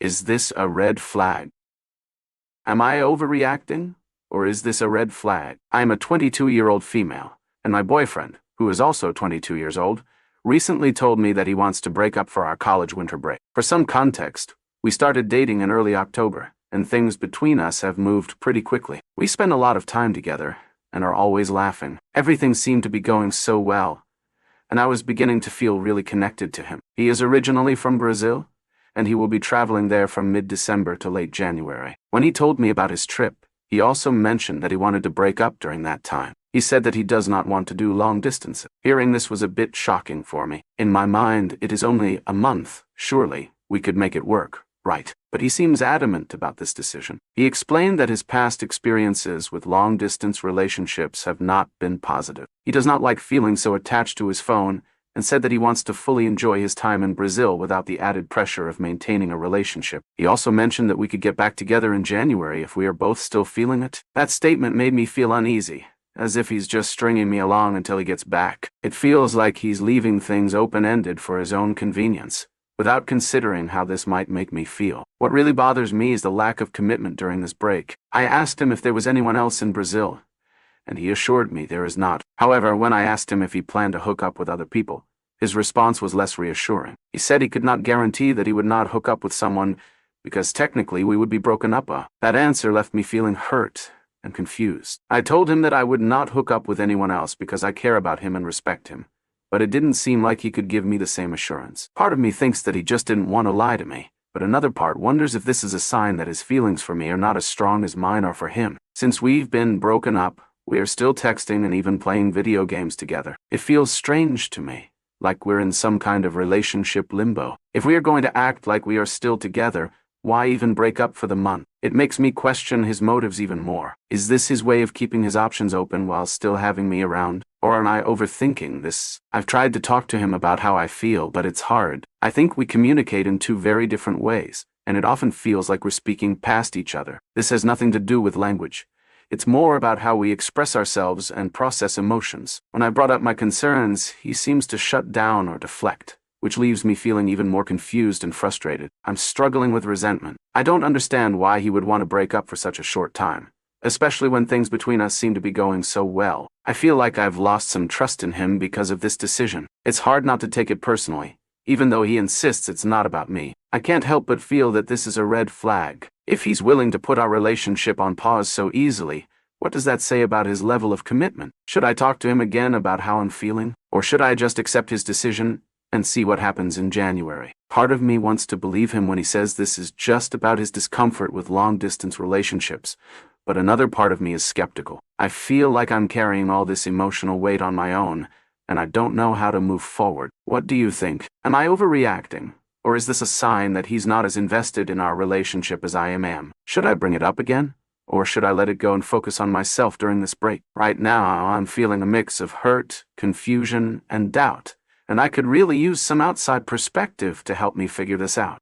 Is this a red flag? Am I overreacting? Or is this a red flag? I am a 22-year-old female, and my boyfriend, who is also 22 years old, recently told me that he wants to break up for our college winter break. For some context, we started dating in early October, and things between us have moved pretty quickly. We spend a lot of time together, and are always laughing. Everything seemed to be going so well, and I was beginning to feel really connected to him. He is originally from Brazil, and he will be traveling there from mid-December to late January. When he told me about his trip, he also mentioned that he wanted to break up during that time. He said that he does not want to do long distance. Hearing this was a bit shocking for me. In my mind, it is only a month. Surely, we could make it work, right? But he seems adamant about this decision. He explained that his past experiences with long-distance relationships have not been positive. He does not like feeling so attached to his phone, and said that he wants to fully enjoy his time in Brazil without the added pressure of maintaining a relationship. He also mentioned that we could get back together in January if we are both still feeling it. That statement made me feel uneasy, as if he's just stringing me along until he gets back. It feels like he's leaving things open-ended for his own convenience, without considering how this might make me feel. What really bothers me is the lack of commitment during this break. I asked him if there was anyone else in Brazil, and he assured me there is not. However, when I asked him if he planned to hook up with other people, his response was less reassuring. He said he could not guarantee that he would not hook up with someone because technically we would be broken up. That answer left me feeling hurt and confused. I told him that I would not hook up with anyone else because I care about him and respect him, but it didn't seem like he could give me the same assurance. Part of me thinks that he just didn't want to lie to me, but another part wonders if this is a sign that his feelings for me are not as strong as mine are for him. Since we've been broken up, we are still texting and even playing video games together. It feels strange to me, like we're in some kind of relationship limbo. If we are going to act like we are still together, why even break up for the month? It makes me question his motives even more. Is this his way of keeping his options open while still having me around? Or am I overthinking this? I've tried to talk to him about how I feel, but it's hard. I think we communicate in two very different ways, and it often feels like we're speaking past each other. This has nothing to do with language. It's more about how we express ourselves and process emotions. When I brought up my concerns, he seems to shut down or deflect, which leaves me feeling even more confused and frustrated. I'm struggling with resentment. I don't understand why he would want to break up for such a short time, especially when things between us seem to be going so well. I feel like I've lost some trust in him because of this decision. It's hard not to take it personally, even though he insists it's not about me. I can't help but feel that this is a red flag. If he's willing to put our relationship on pause so easily, what does that say about his level of commitment? Should I talk to him again about how I'm feeling? Or should I just accept his decision and see what happens in January? Part of me wants to believe him when he says this is just about his discomfort with long-distance relationships, but another part of me is skeptical. I feel like I'm carrying all this emotional weight on my own, and I don't know how to move forward. What do you think? Am I overreacting? Or is this a sign that he's not as invested in our relationship as I am? Should I bring it up again? Or should I let it go and focus on myself during this break? Right now, I'm feeling a mix of hurt, confusion, and doubt, and I could really use some outside perspective to help me figure this out.